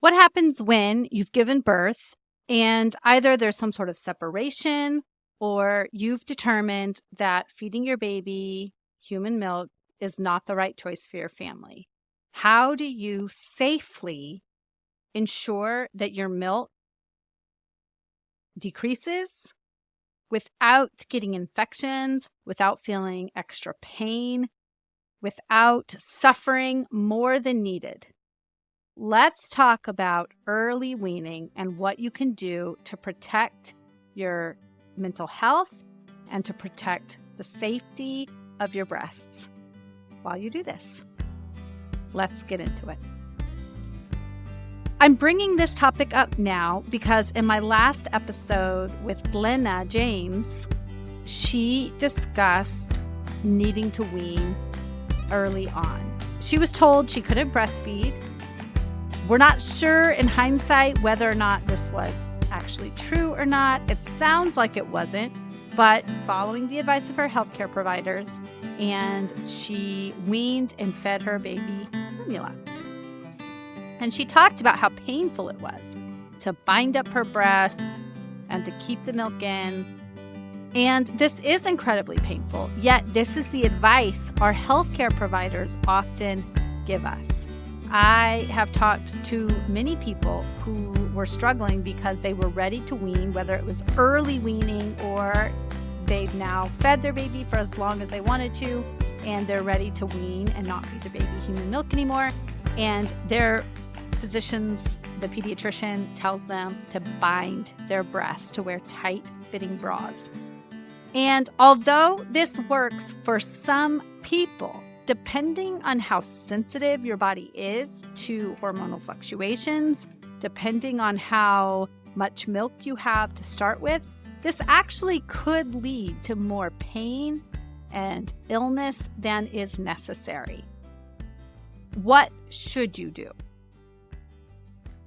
What happens when you've given birth and either there's some sort of separation or you've determined that feeding your baby human milk is not the right choice for your family? How do you safely ensure that your milk decreases without getting infections, without feeling extra pain, without suffering more than needed? Let's talk about early weaning and what you can do to protect your mental health and to protect the safety of your breasts while you do this. Let's get into it. I'm bringing this topic up now because in my last episode with Glenna James, she discussed needing to wean early on. She was told she couldn't breastfeed. We're not sure in hindsight whether or not this was actually true or not. It sounds like it wasn't, but following the advice of her healthcare providers, and she weaned and fed her baby formula. And she talked about how painful it was to bind up her breasts and to keep the milk in. And this is incredibly painful, yet this is the advice our healthcare providers often give us. I have talked to many people who were struggling because they were ready to wean, whether it was early weaning or they've now fed their baby for as long as they wanted to, and they're ready to wean and not feed their baby human milk anymore. And their physicians, the pediatrician, tells them to bind their breasts, to wear tight-fitting bras. And although this works for some people, depending on how sensitive your body is to hormonal fluctuations, depending on how much milk you have to start with, this actually could lead to more pain and illness than is necessary. What should you do?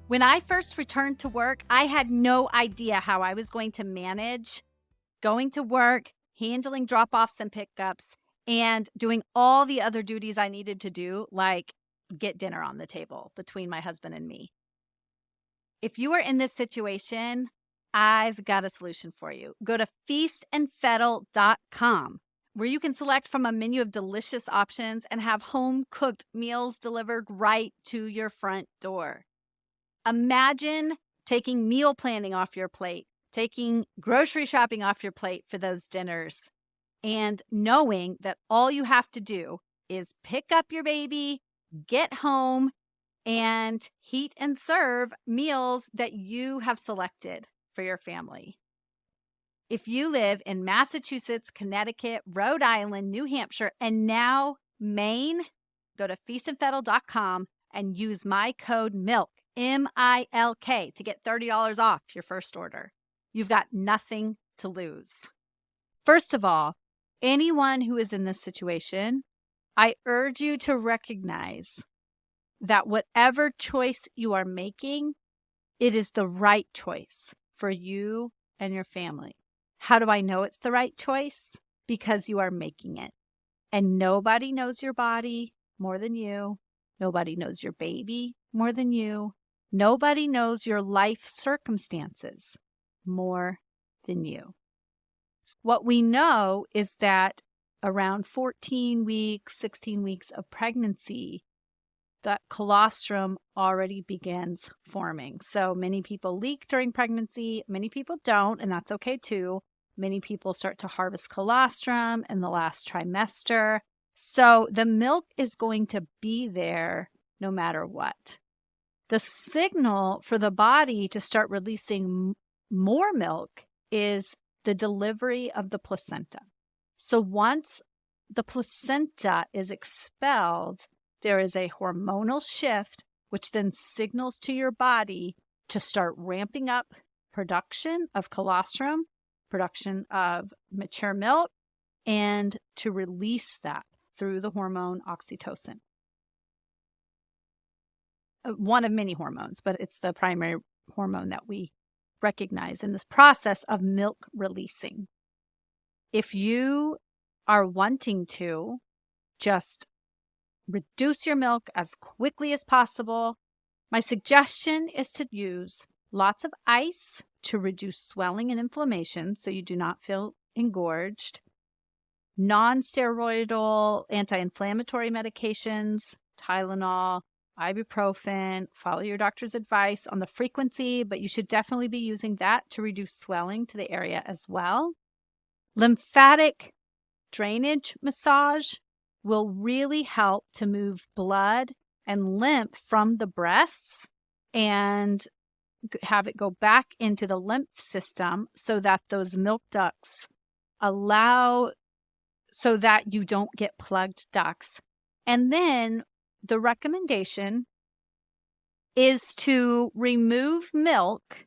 When I first returned to work, I had no idea how I was going to manage going to work, handling drop-offs and pickups, and doing all the other duties I needed to do, like get dinner on the table between my husband and me. If you are in this situation, I've got a solution for you. Go to feastandfettle.com, where you can select from a menu of delicious options and have home-cooked meals delivered right to your front door. Imagine taking meal planning off your plate, taking grocery shopping off your plate for those dinners, and knowing that all you have to do is pick up your baby, get home, and heat and serve meals that you have selected for your family. If you live in Massachusetts, Connecticut, Rhode Island, New Hampshire, and now Maine, go to feastandfettle.com and use my code MILK, M-I-L-K, to get $30 off your first order. You've got nothing to lose. First of all, anyone who is in this situation, I urge you to recognize that whatever choice you are making, it is the right choice for you and your family. How do I know it's the right choice? Because you are making it. And nobody knows your body more than you. Nobody knows your baby more than you. Nobody knows your life circumstances more than you. What we know is that around 14 weeks, 16 weeks of pregnancy, that colostrum already begins forming. So many people leak during pregnancy, many people don't, and that's okay too. Many people start to harvest colostrum in the last trimester. So the milk is going to be there no matter what. The signal for the body to start releasing more milk is the delivery of the placenta. So once the placenta is expelled, there is a hormonal shift, which then signals to your body to start ramping up production of colostrum, production of mature milk, and to release that through the hormone oxytocin. One of many hormones, but it's the primary hormone that we recognize in this process of milk releasing. If you are wanting to just reduce your milk as quickly as possible, My suggestion is to use lots of ice to reduce swelling and inflammation so you do not feel engorged. Non-steroidal anti-inflammatory medications, Tylenol, ibuprofen. Follow your doctor's advice on the frequency, but you should definitely be using that to reduce swelling to the area as well. Lymphatic drainage massage will really help to move blood and lymph from the breasts and have it go back into the lymph system so that those milk ducts so that you don't get plugged ducts. And then the recommendation is to remove milk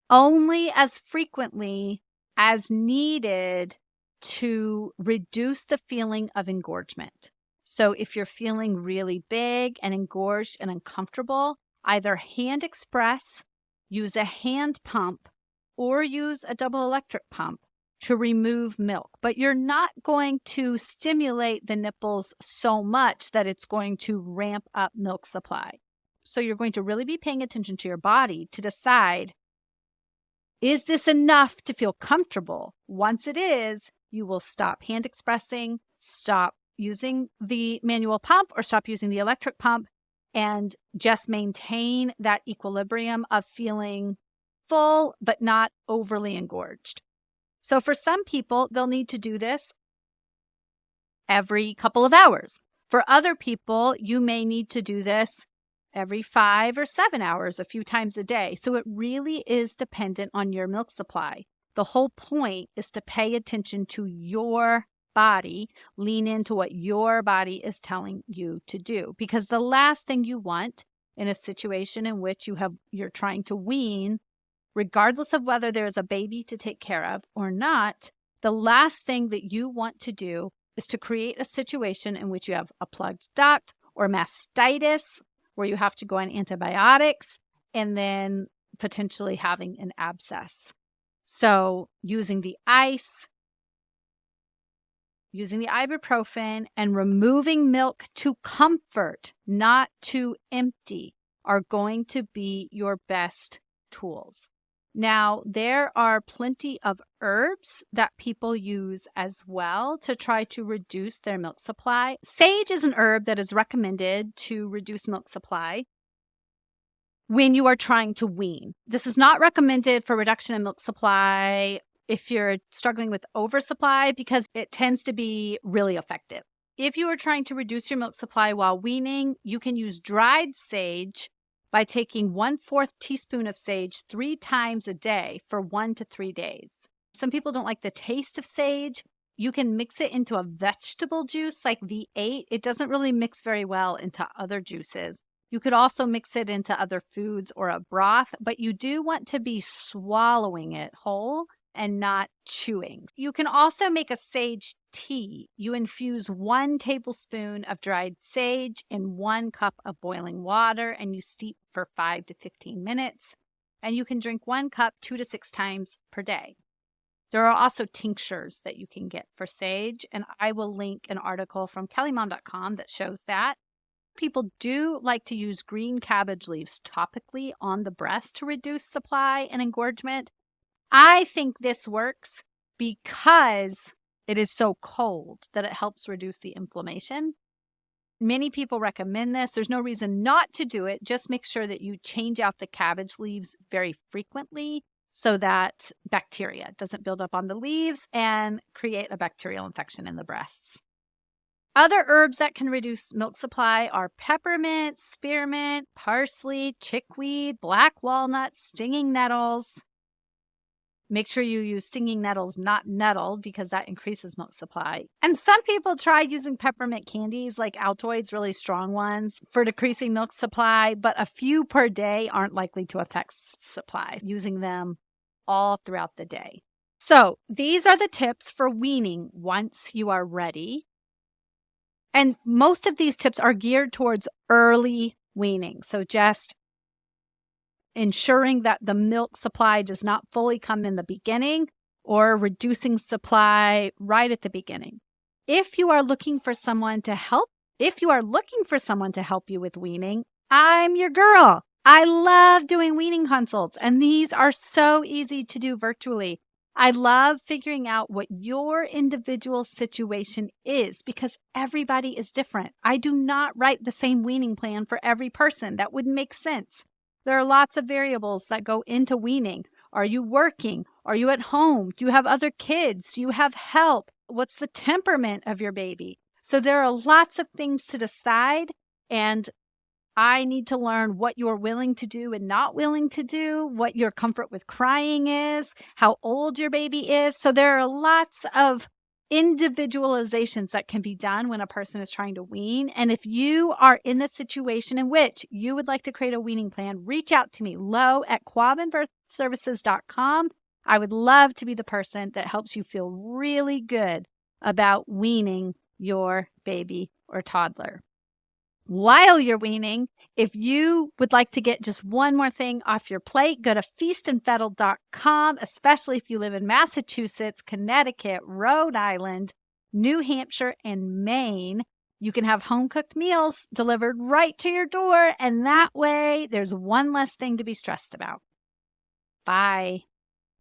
only as frequently as needed to reduce the feeling of engorgement. So if you're feeling really big and engorged and uncomfortable, either hand express, use a hand pump, or use a double electric pump to remove milk. But you're not going to stimulate the nipples so much that it's going to ramp up milk supply. So you're going to really be paying attention to your body to decide, is this enough to feel comfortable? Once it is, you will stop hand expressing, stop using the manual pump or stop using the electric pump, and just maintain that equilibrium of feeling full but not overly engorged. So for some people, they'll need to do this every couple of hours. For other people, you may need to do this every 5 or 7 hours, a few times a day. So it really is dependent on your milk supply. The whole point is to pay attention to your body, lean into what your body is telling you to do. Because the last thing you want in a situation in which you're trying to wean, regardless of whether there's a baby to take care of or not, the last thing that you want to do is to create a situation in which you have a plugged duct or mastitis, where you have to go on antibiotics and then potentially having an abscess. So using the ice, using the ibuprofen, and removing milk to comfort, not to empty, are going to be your best tools. Now, there are plenty of herbs that people use as well to try to reduce their milk supply. Sage is an herb that is recommended to reduce milk supply when you are trying to wean. This is not recommended for reduction in milk supply if you're struggling with oversupply, because it tends to be really effective. If you are trying to reduce your milk supply while weaning, you can use dried sage by taking 1/4 teaspoon of sage 3 times a day for 1 to 3 days. Some people don't like the taste of sage. You can mix it into a vegetable juice like V8. It doesn't really mix very well into other juices. You could also mix it into other foods or a broth, but you do want to be swallowing it whole and not chewing. You can also make a sage tea. You infuse 1 tablespoon of dried sage in 1 cup of boiling water, and you steep for 5 to 15 minutes. And you can drink 1 cup 2 to 6 times per day. There are also tinctures that you can get for sage, and I will link an article from kellymom.com that shows that. People do like to use green cabbage leaves topically on the breast to reduce supply and engorgement. I think this works because it is so cold that it helps reduce the inflammation. Many people recommend this. There's no reason not to do it. Just make sure that you change out the cabbage leaves very frequently so that bacteria doesn't build up on the leaves and create a bacterial infection in the breasts. Other herbs that can reduce milk supply are peppermint, spearmint, parsley, chickweed, black walnuts, stinging nettles. Make sure you use stinging nettles, not nettle, because that increases milk supply. And some people try using peppermint candies like Altoids, really strong ones, for decreasing milk supply, but a few per day aren't likely to affect supply, using them all throughout the day. So these are the tips for weaning once you are ready. And most of these tips are geared towards early weaning. So just ensuring that the milk supply does not fully come in the beginning or reducing supply right at the beginning. If you are looking for someone to help you with weaning, I'm your girl. I love doing weaning consults, and these are so easy to do virtually. I love figuring out what your individual situation is because everybody is different. I do not write the same weaning plan for every person. That wouldn't make sense. There are lots of variables that go into weaning. Are you working? Are you at home? Do you have other kids? Do you have help? What's the temperament of your baby? So there are lots of things to decide, and I need to learn what you're willing to do and not willing to do, what your comfort with crying is, how old your baby is. So there are lots of individualizations that can be done when a person is trying to wean. And if you are in the situation in which you would like to create a weaning plan, reach out to me, lo@quabbinbirthservices.com. I would love to be the person that helps you feel really good about weaning your baby or toddler. While you're weaning, if you would like to get just one more thing off your plate, go to feastandfettle.com, especially if you live in Massachusetts, Connecticut, Rhode Island, New Hampshire, and Maine. You can have home-cooked meals delivered right to your door, and that way there's one less thing to be stressed about. Bye.